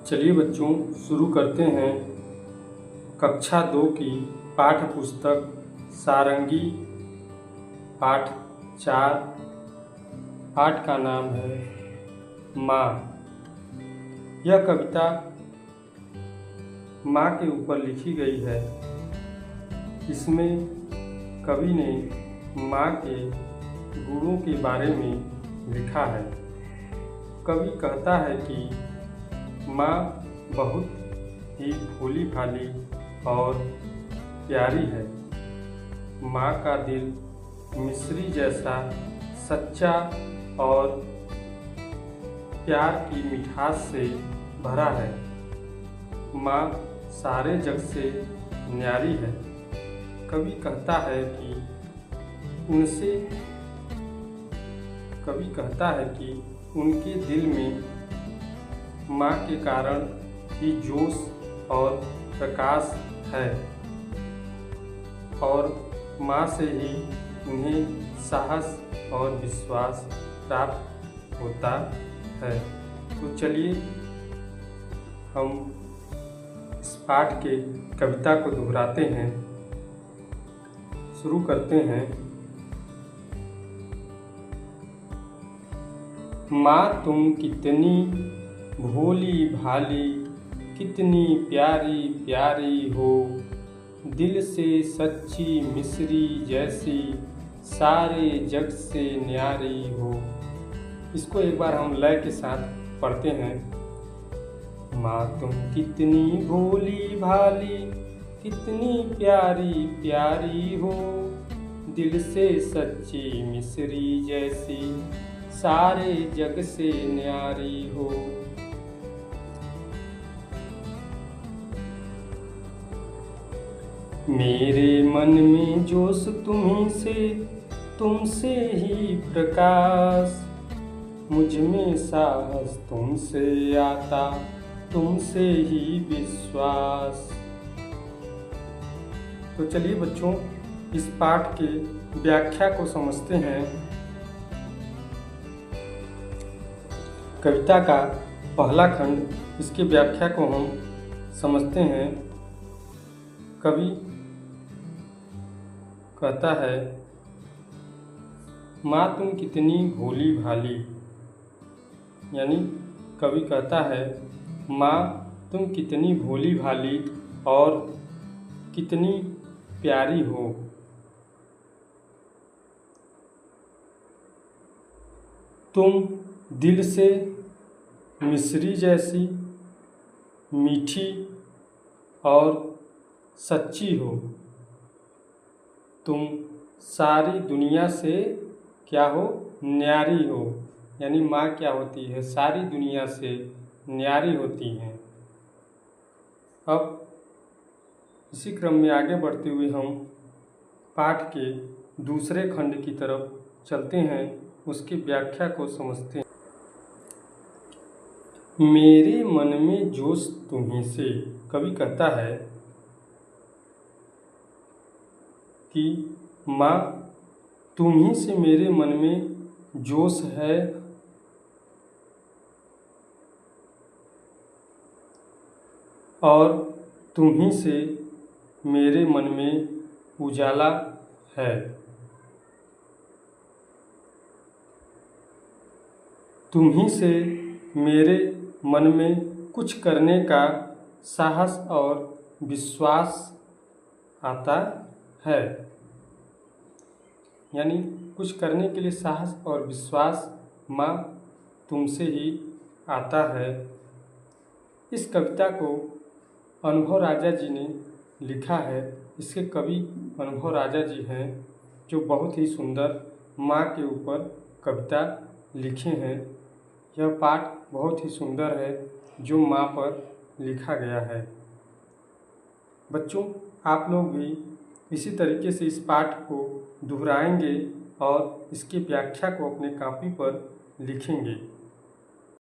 चलिए बच्चों, शुरू करते हैं कक्षा 2 की पाठ्य पुस्तक सारंगी पाठ 4। पाठ का नाम है माँ। यह कविता माँ के ऊपर लिखी गई है। इसमें कवि ने माँ के गुणों के बारे में लिखा है। कवि कहता है कि माँ बहुत ही भोली भाली और प्यारी है। माँ का दिल मिश्री जैसा सच्चा और प्यार की मिठास से भरा है। माँ सारे जग से न्यारी है। कवि कहता है कि उनके दिल में माँ के कारण ही जोश और प्रकाश है और माँ से ही उन्हें साहस और विश्वास प्राप्त होता है। तो चलिए हम इस पाठ के कविता को दोहराते हैं। शुरू करते हैं। माँ तुम कितनी भोली भाली, कितनी प्यारी प्यारी हो, दिल से सच्ची मिश्री जैसी, सारे जग से न्यारी हो। इसको एक बार हम लय के साथ पढ़ते हैं। माँ तुम कितनी भोली भाली, कितनी प्यारी प्यारी हो, दिल से सच्ची मिश्री जैसी, सारे जग से न्यारी हो। मेरे मन में जोश तुम्हीं से, तुमसे ही प्रकाश, मुझ में साहस तुमसे आता, तुमसे ही विश्वास। तो चलिए बच्चों, इस पाठ के व्याख्या को समझते हैं। कविता का पहला खंड, इसकी व्याख्या को हम समझते हैं। कवि कहता है, माँ तुम कितनी भोली भाली, यानी कवि कहता है माँ तुम कितनी भोली भाली और कितनी प्यारी हो। तुम दिल से मिश्री जैसी मीठी और सच्ची हो। तुम सारी दुनिया से क्या हो? न्यारी हो। यानी माँ क्या होती है? सारी दुनिया से न्यारी होती हैं। अब इसी क्रम में आगे बढ़ते हुए हम पाठ के दूसरे खंड की तरफ चलते हैं, उसकी व्याख्या को समझते हैं। मेरे मन में जोश तुम्हीं से, कवि कहता है कि माँ तुम्हीं से मेरे मन में जोश है और तुम्हीं से मेरे मन में उजाला है। तुम्हीं से मेरे मन में कुछ करने का साहस और विश्वास आता है। यानी कुछ करने के लिए साहस और विश्वास माँ तुमसे ही आता है। इस कविता को अनुभव राजा जी ने लिखा है। इसके कवि अनुभव राजा जी हैं, जो बहुत ही सुंदर माँ के ऊपर कविता लिखे हैं। यह पाठ बहुत ही सुंदर है, जो माँ पर लिखा गया है। बच्चों, आप लोग भी इसी तरीके से इस पाठ को दोहराएंगे और इसकी व्याख्या को अपने कॉपी पर लिखेंगे।